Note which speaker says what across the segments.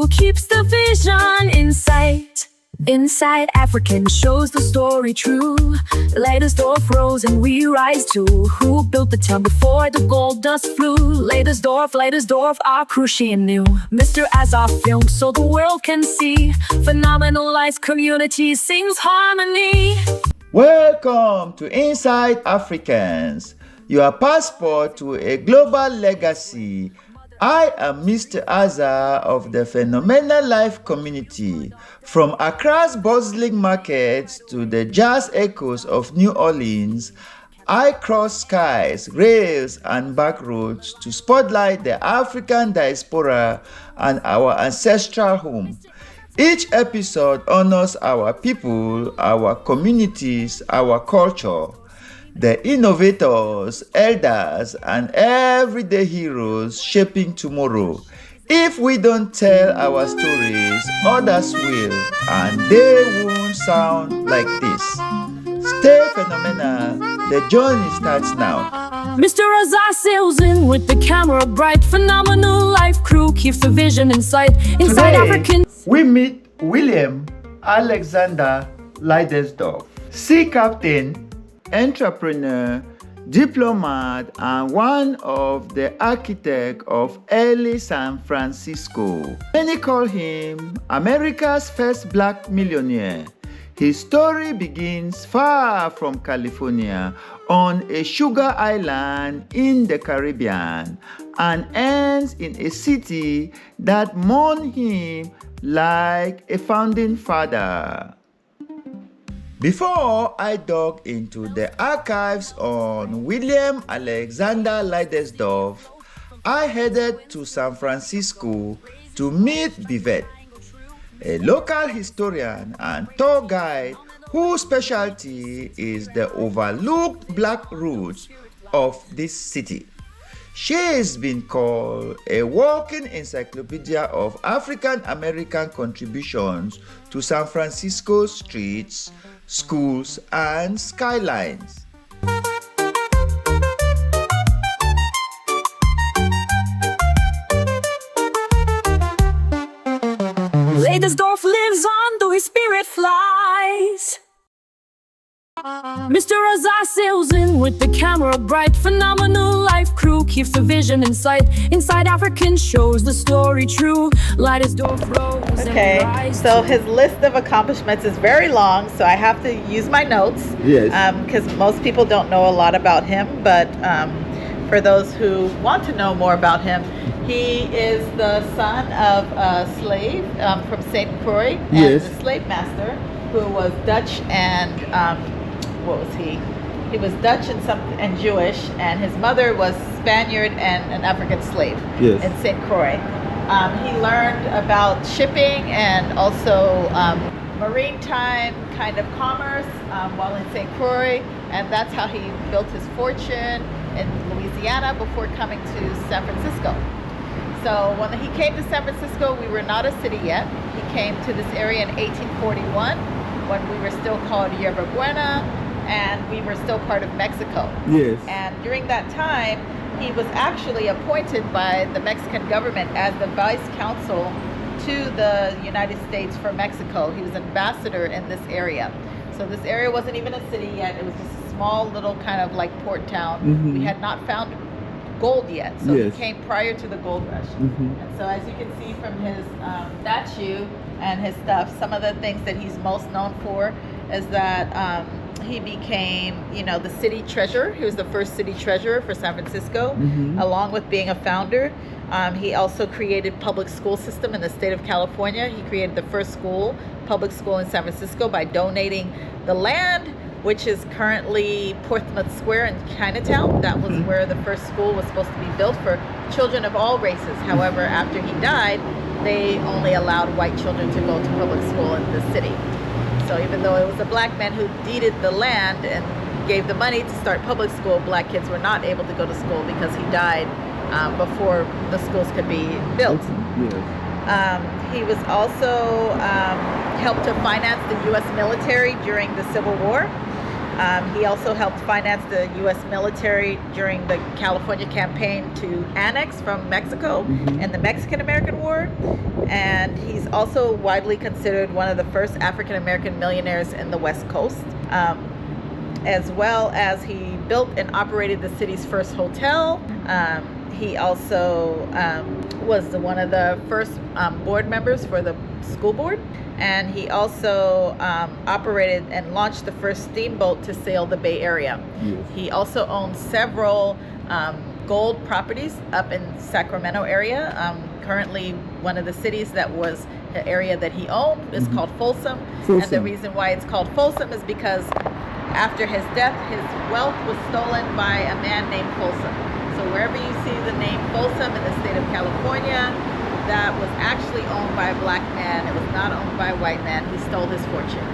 Speaker 1: Who keeps the vision in sight? Inside African shows the story true. Leidesdorff rose and we rise too. Who built the town before the gold dust flew? Leidesdorff, our Crucian knew. Mr.azah filmed so the world can see. Phenomenalized community sings harmony.
Speaker 2: Welcome to Inside Africans, your passport to a global legacy. I am Mr.azah of the Phenomenal Life community. From Accra's bustling markets to the jazz echoes of New Orleans, I cross skies, rails, and back roads to spotlight the African diaspora and our ancestral home. Each episode honors our people, our communities, our culture. The innovators, elders, and everyday heroes shaping tomorrow. If we don't tell our stories, others will, and they won't sound like this. Stay phenomenal. The journey starts now.
Speaker 1: Mr.azah sails in with the camera bright. Phenomenal life crew keeps the vision in sight. Inside
Speaker 2: Today,
Speaker 1: African,
Speaker 2: we meet William Alexander Leidesdorff, sea captain, entrepreneur, diplomat, and one of the architects of early San Francisco. Many call him America's first black millionaire. His story begins far from California on a sugar island in the Caribbean and ends in a city that mourned him like a founding father. Before I dug into the archives on William Alexander Leidesdorff, I headed to San Francisco to meet Bivet, a local historian and tour guide whose specialty is the overlooked black roots of this city. She has been called a walking encyclopedia of African American contributions to San Francisco's streets, schools, and skylines.
Speaker 1: Leidesdorff lives on, though his spirit flies. Mr.azah sails in with the camera bright. Phenomenal life crew keeps the vision in sight. Inside African shows the story true. Leidesdorff rose
Speaker 3: Okay,
Speaker 1: and rise
Speaker 3: so
Speaker 1: to-
Speaker 3: his list of accomplishments is very long, so I have to use my notes.
Speaker 2: Yes.
Speaker 3: Because most people don't know a lot about him, but for those who want to know more about him, he is the son of a slave from St. Croix, and
Speaker 2: Yes.
Speaker 3: the slave master who was Dutch and what was he? He was Dutch and Jewish, and his mother was Spaniard and an African slave
Speaker 2: Yes.
Speaker 3: in St. Croix. He learned about shipping and also maritime kind of commerce while in St. Croix, and that's how he built his fortune in Louisiana before coming to San Francisco. So when he came to San Francisco, we were not a city yet. He came to this area in 1841 when we were still called Yerba Buena, and we were still part of Mexico.
Speaker 2: Yes.
Speaker 3: And during that time, he was actually appointed by the Mexican government as the vice consul to the United States for Mexico. He was ambassador in this area. So this area wasn't even a city yet. It was just a small little kind of like port town.
Speaker 2: Mhm.
Speaker 3: We had not found gold yet. So
Speaker 2: Yes.
Speaker 3: he came prior to the gold rush.
Speaker 2: Mhm.
Speaker 3: And so as you can see from his statue and his stuff, some of the things that he's most known for is that he became, the city treasurer. He was the first city treasurer for San Francisco,
Speaker 2: Mhm.
Speaker 3: along with being a founder. He also created public school system in the state of California. He created the first public school in San Francisco by donating the land, which is currently Portsmouth Square in Chinatown. That was where the first school was supposed to be built for children of all races. However, after he died, they only allowed white children to go to public school in the city. So even though it was a black man who deeded the land and gave the money to start public school, black kids were not able to go to school because he died before the schools could be built.
Speaker 2: Yes.
Speaker 3: He was also helped to finance the U.S. military during the Civil War. He also helped finance the U.S. military during the California campaign to annex from Mexico and the Mexican-American War. And he's also widely considered one of the first African-American millionaires in the West Coast. As well as he built and operated the city's first hotel. He also was one of the first board members for the school board. And he also operated and launched the first steamboat to sail the Bay Area.
Speaker 2: Yes.
Speaker 3: He also owned several gold properties up in Sacramento area. Currently, one of the cities that was the area that he owned is called Folsom. And the reason why it's called Folsom is because after his death, his wealth was stolen by a man named Folsom. So wherever you see the name Folsom in the state of California, that was actually owned by a black man. It was not owned by a white man. He stole his fortune.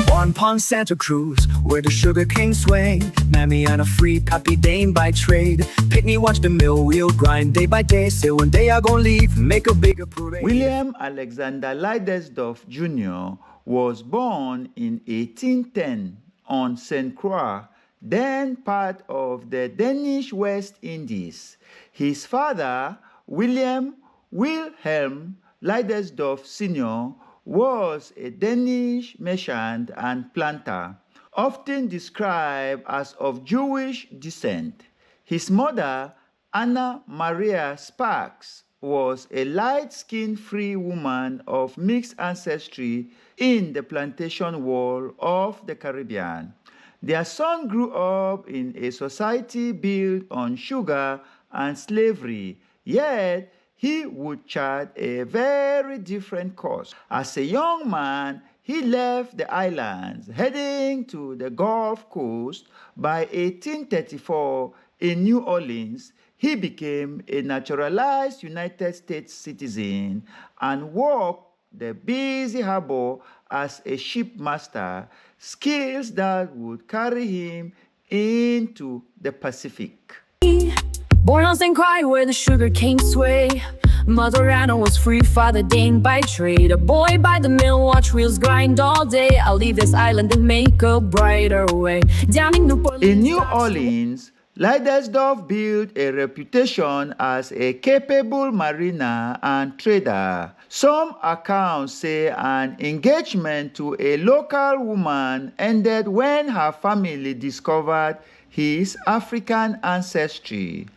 Speaker 4: Born upon Santa Cruz, where the sugar cane swing. Mammy and a free Pappy Dane by trade. Pitney watch the mill wheel grind day by day. Say one day I gon' leave, make a bigger parade.
Speaker 2: William Alexander Leidesdorff Jr. was born in 1810 on St. Croix, then part of the Danish West Indies. His father, William Wilhelm Leidesdorff Sr., was a Danish merchant and planter, often described as of Jewish descent. His mother, Anna Maria Sparks, was a light-skinned free woman of mixed ancestry in the plantation world of the Caribbean. Their son grew up in a society built on sugar and slavery, yet he would chart a very different course. As a young man, he left the islands, heading to the Gulf Coast. By 1834, in New Orleans, he became a naturalized United States citizen and worked the busy harbor as a shipmaster, skills that would carry him into the Pacific.
Speaker 1: Born on St. Croix where the sugar cane sway. Mother Anna was free, father Dane by trade. A boy by the mill, watch wheels grind all day. I'll leave this island and make a brighter way. Down in New Orleans.
Speaker 2: In New Orleans, Leidesdorff built a reputation as a capable mariner and trader. Some accounts say an engagement to a local woman ended when her family discovered his African ancestry.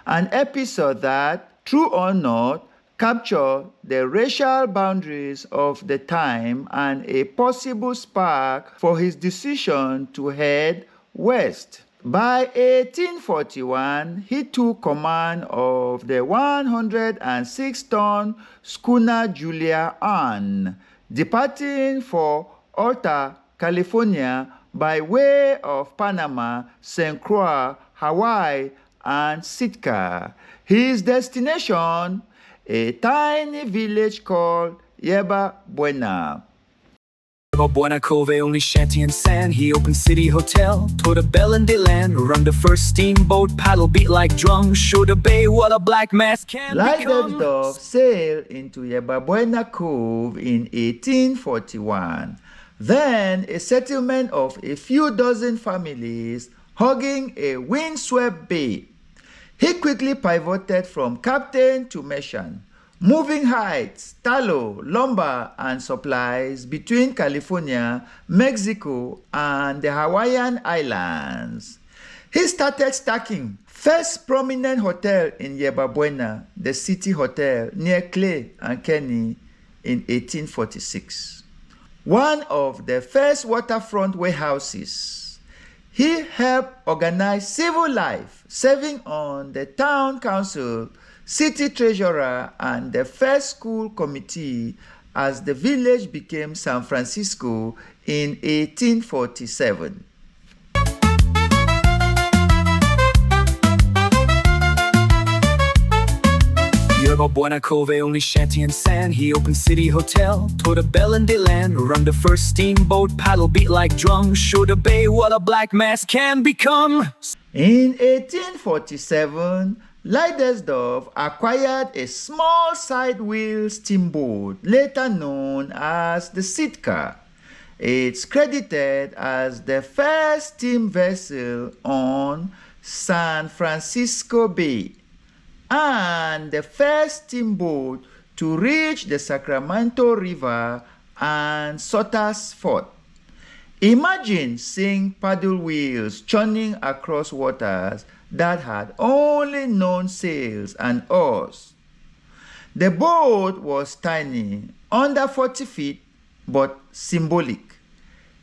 Speaker 2: An episode that, true or not, captured the racial boundaries of the time and a possible spark for his decision to head west. By 1841, he took command of the 106-ton schooner Julia Ann, departing for Alta, California by way of Panama, St. Croix, Hawaii, and Sitka. His destination, a tiny village called Yerba Buena.
Speaker 4: Yerba Buena Cove, only shanty and sand. He opened City Hotel, toward the bell and they land. Run the first steamboat, paddle beat like drums. Show the bay what a black mass can become.
Speaker 2: Leidesdorff sailed into Yerba Buena Cove in 1841. Then a settlement of a few dozen families hugging a windswept bay. He quickly pivoted from captain to merchant, moving hides, tallow, lumber, and supplies between California, Mexico, and the Hawaiian Islands. He started stacking first prominent hotel in Yerba Buena, the City Hotel near Clay and Kenny in 1846. One of the first waterfront warehouses. He helped organize civil life, serving on the town council, city treasurer, and the first school committee as the village became San Francisco in 1847.
Speaker 4: Yerba Buena Cove, only shanty and sand. He opened City Hotel, toward the bell and they land. Run the first steamboat, paddle beat like drums. Show the bay what a black mass can become.
Speaker 2: In 1847, Leidesdorff acquired a small side-wheel steamboat, later known as the Sitka. It's credited as the first steam vessel on San Francisco Bay and the first steamboat to reach the Sacramento River and Sutter's Fort. Imagine seeing paddle wheels churning across waters that had only known sails and oars. The boat was tiny, under 40 feet, but symbolic,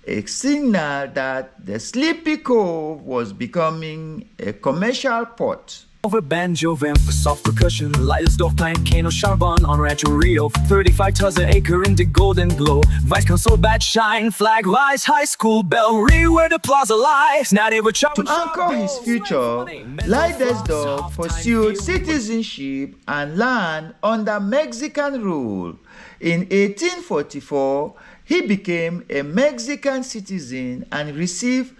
Speaker 2: a signal that the Sleepy Cove was becoming a commercial port.
Speaker 4: Over banjo, vamp for soft percussion, Leidesdorff plant, Kano Charbon on Rancho Rio, 35 tons an acre in the golden glow. Vice console bat shine, flag rise, high school bell ring where the plaza lies. Now they were
Speaker 2: To anchor his future, Leidesdorff pursued citizenship and land under Mexican rule. In 1844, he became a Mexican citizen and received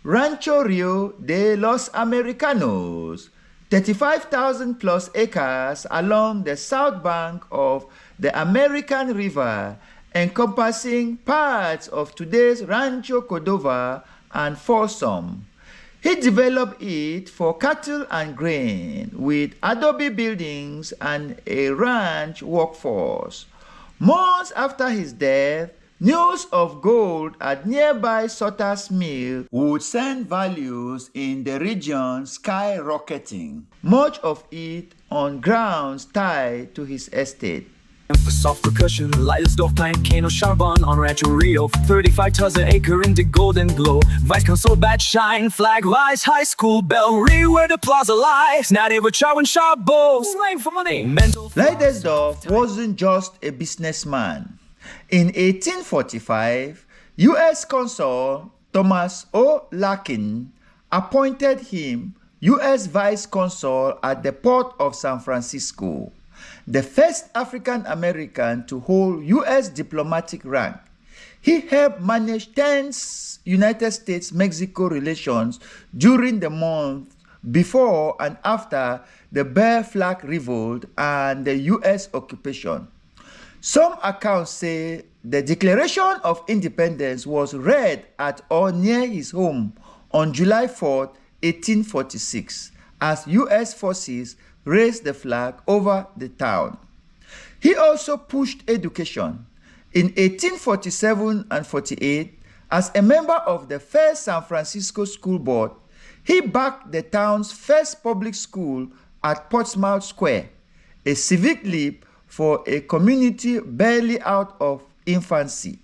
Speaker 2: Rancho Rio de los Americanos, 35,000 plus acres along the south bank of the American River, encompassing parts of today's Rancho Cordova and Folsom. He developed it for cattle and grain with adobe buildings and a ranch workforce. Months after his death, news of gold at nearby Sutter's Mill would send values in the region skyrocketing, much of it on grounds tied to his estate.
Speaker 4: For soft percussion, Leidesdorff plant, Kano Charbon on Rancho Rio, 35 tons an acre in the golden glow. Vice console bat shine, flag rise, high school bell ring where the plaza lies. Now they were chowing sharp bulls, slang for money.
Speaker 2: Leidesdorff wasn't just a businessman. In 1845, U.S. Consul Thomas O. Larkin appointed him U.S. Vice Consul at the port of San Francisco, the first African American to hold U.S. diplomatic rank. He helped manage tense United States-Mexico relations during the month before and after the Bear Flag Revolt and the U.S. occupation. Some accounts say the Declaration of Independence was read at or near his home on July 4, 1846, as U.S. forces raised the flag over the town. He also pushed education. In 1847 and 48, as a member of the first San Francisco School Board, he backed the town's first public school at Portsmouth Square, a civic leap for a community barely out of infancy.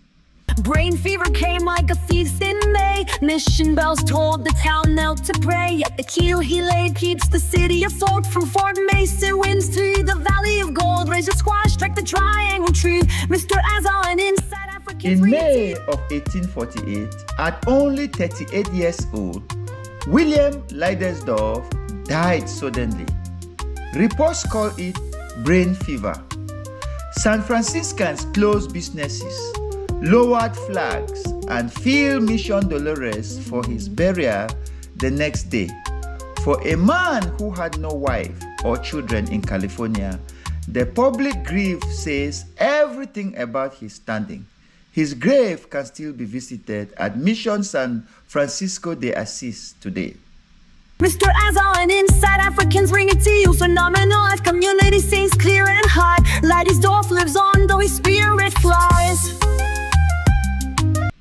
Speaker 1: Brain fever came like a feast in May. Mission bells told the town knelt to pray. At the keel he laid keeps the city afloat. From Fort Mason winds to the Valley of Gold. Raise a squash, strike the triangle tree. Mr.azah and inside Africans.
Speaker 2: In May of 1848, at only 38 years old, William Leidesdorff died suddenly. Reports call it brain fever. San Franciscans closed businesses, lowered flags, and filled Mission Dolores for his burial the next day. For a man who had no wife or children in California, the public grief says everything about his standing. His grave can still be visited at Mission San Francisco de Asís today.
Speaker 1: Mr.azah and inside Africans bring it to you. Phenomenal life community seems clear and high. Leidesdorff lives on though his spirit flies.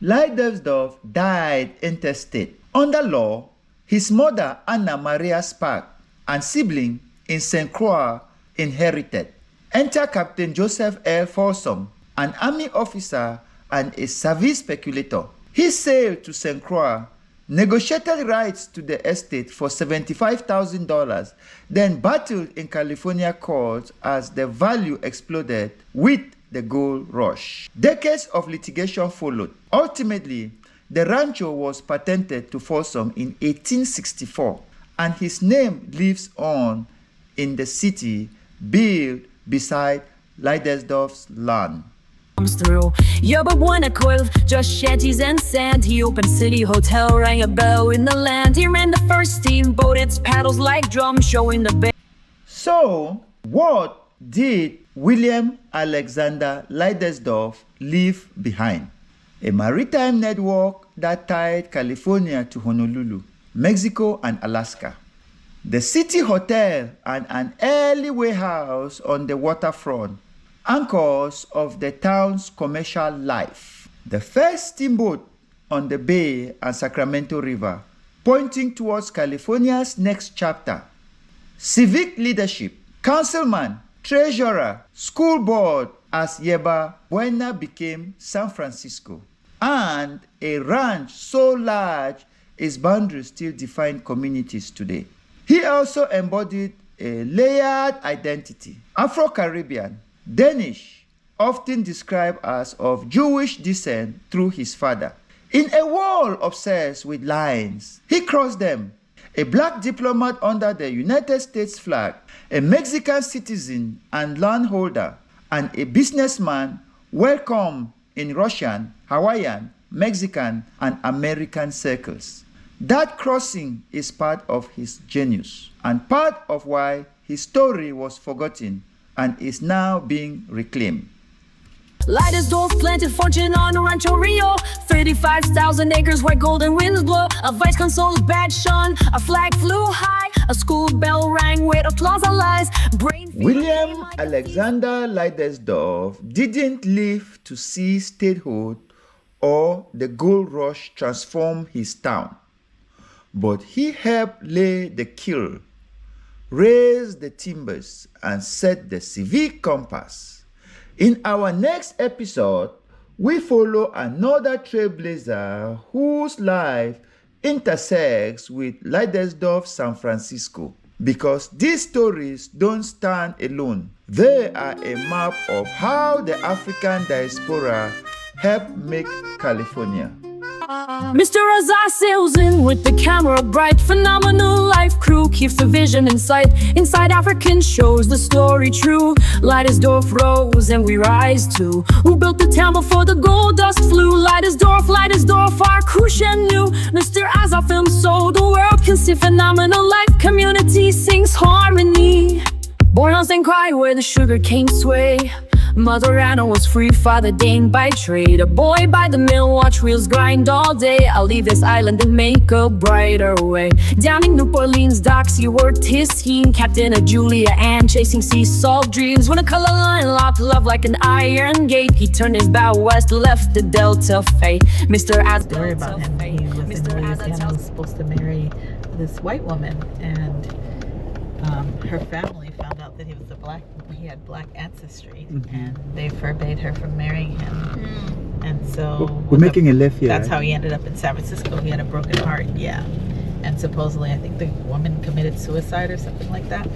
Speaker 2: Leidesdorff died intestate. Under law, his mother Anna Maria Spark and sibling in St. Croix inherited. Enter Captain Joseph L. Folsom, an army officer and a savvy speculator. He sailed to St. Croix, negotiated rights to the estate for $75,000, then battled in California courts as the value exploded with the gold rush. Decades of litigation followed. Ultimately, the rancho was patented to Folsom in 1864, and his name lives on in the city built beside Leidesdorff's land.
Speaker 1: Comes through. Yeah, but when I coiled just shanties and sand, he opened City Hotel, rang a bell in the land. He ran the first steamboat, its paddles like drums showing the bay.
Speaker 2: So, what did William Alexander Leidesdorff leave behind? a maritime network that tied California to Honolulu, Mexico, and Alaska. The City Hotel and an early warehouse on the waterfront, anchors of the town's commercial life. The first steamboat on the Bay and Sacramento River, pointing towards California's next chapter. Civic leadership, councilman, treasurer, school board as Yerba Buena became San Francisco, and a ranch so large its boundaries still define communities today. He also embodied a layered identity, Afro-Caribbean, Danish, often described as of Jewish descent through his father. In a world obsessed with lines, he crossed them. A black diplomat under the United States flag, a Mexican citizen and landholder, and a businessman welcome in Russian, Hawaiian, Mexican, and American circles. That crossing is part of his genius and part of why his story was forgotten and is now being reclaimed.
Speaker 1: Leidesdorff planted fortune on a Rancho Rio, 35,000 acres where golden winds blow. A vice consul's badge shone, a flag flew high, a school bell rang with applause and lies.
Speaker 2: William Alexander Leidesdorff didn't live to see statehood or the gold rush transform his town, but he helped lay the keel, raise the timbers, and set the civic compass. In our next episode, we follow another trailblazer whose life intersects with Leidesdorff San Francisco. Because these stories don't stand alone. They are a map of how the African diaspora helped make California.
Speaker 1: Mr.azah sails in with the camera bright. Phenomenal life crew keeps the vision in sight. Inside African shows the story true. Leidesdorff rose and we rise too. Who built the town before the gold dust flew? Leidesdorff, our cushion knew. Mr.azah film so the world can see phenomenal life. Community sings harmony. Born on St. Croix where the sugar cane sway. Mother Anna was free, father Dane by trade. A boy by the mill, watch wheels grind all day. I'll leave this island and make a brighter way. Down in New Orleans docks, he worked his scheme. Captain of Julia Ann, chasing sea salt dreams. When a color line locked love like an iron gate, he turned his bow west, left the Delta fate. Mr.azah
Speaker 3: Story about him. He was in Louisiana, was supposed to marry this white woman, and her family found out that he had black ancestry, and they forbade her from marrying him. And so
Speaker 2: we're making a left here.
Speaker 3: That's how he ended up in San Francisco. He had a broken heart, and supposedly I think the woman committed suicide or something like that.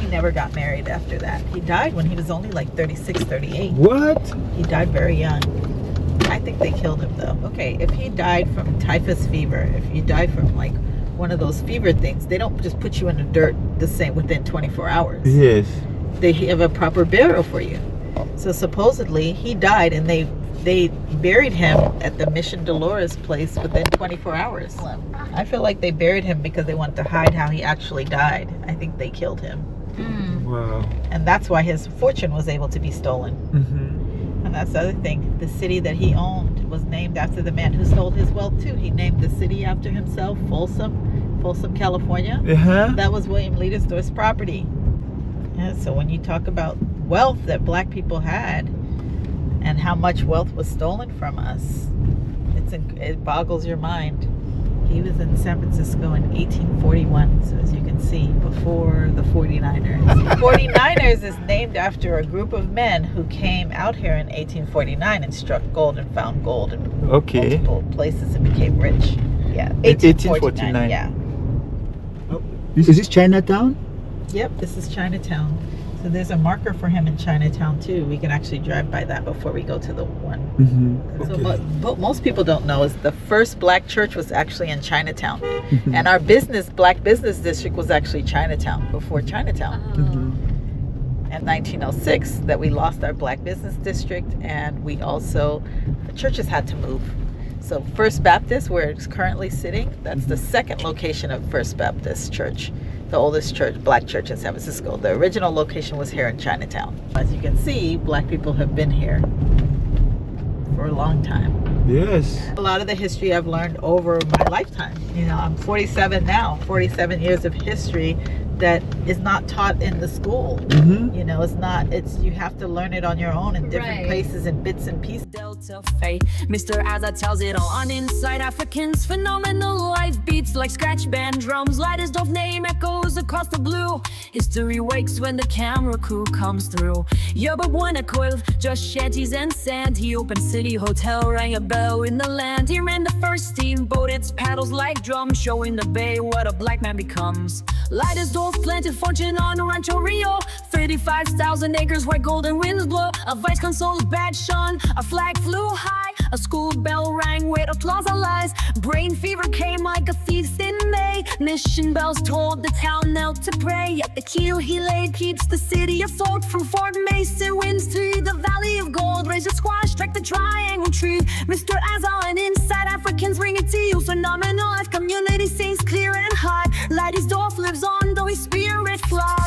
Speaker 3: He never got married after that. He died when he was only like 36, 38.
Speaker 2: What?
Speaker 3: He died very young. I think they killed him though. Okay, if he died from typhus fever, if you died from like one of those fever things, they don't just put you in the dirt the same within 24 hours.
Speaker 2: Yes.
Speaker 3: They have a proper burial for you. So supposedly he died, and they buried him at the Mission Dolores place within 24 hours. I feel like they buried him because they wanted to hide how he actually died. I think they killed him.
Speaker 2: Wow.
Speaker 3: And that's why his fortune was able to be stolen. And that's the other thing. The city that he owned was named after the man who stole his wealth too. He named the city after himself, Folsom, California. That was William Leidesdorff's property. Yeah, so when you talk about wealth that black people had and how much wealth was stolen from us, it boggles your mind. He was in San Francisco in 1841, so as you can see, before the 49ers. 49ers is named after a group of men who came out here in 1849 and struck gold and found gold in multiple places and became rich. Yeah, 1849. Yeah.
Speaker 2: Oh, is this Chinatown?
Speaker 3: Yep, this is Chinatown. So there's a marker for him in Chinatown too. We can actually drive by that before we go to the one. So, but most people don't know is the first black church was actually in Chinatown, and our black business district was actually Chinatown before Chinatown. In 1906, that we lost our black business district, and the churches had to move. So First Baptist, where it's currently sitting, that's the second location of First Baptist Church, the oldest black church in San Francisco. The original location was here in Chinatown. As you can see, black people have been here for a long time.
Speaker 2: Yes.
Speaker 3: A lot of the history I've learned over my lifetime. You know, I'm 47 now, 47 years of history that is not taught in the school. You know, you have to learn it on your own in different places and bits and pieces.
Speaker 1: Delta Faye, Mr.azah tells it all on Inside Africans. Phenomenal life beats like scratch band drums. Leidesdorff name echoes across the blue. History wakes when the camera crew comes through. Yoba Buena coil, just shanties and sand. He opened City Hotel, rang a bell in the land. He ran the first steamboat, its paddles like drums, showing the bay what a black man becomes. Leidesdorff planted fortune on Rancho Rio, 35,000 acres where golden winds blow. A vice consul's badge shone, a flag flew high, a school bell rang with applause and lies. Brain fever came like a thief in May. Mission bells told the town knelt to pray. At the keel he laid keeps the city afloat. From Fort Mason winds to the Valley of Gold, razor squash strike the triangle tree. Mr.azah and Inside Africans bring it to you. Phenomenal life community sings clear and high. Leidesdorff lives on though his spirit flies.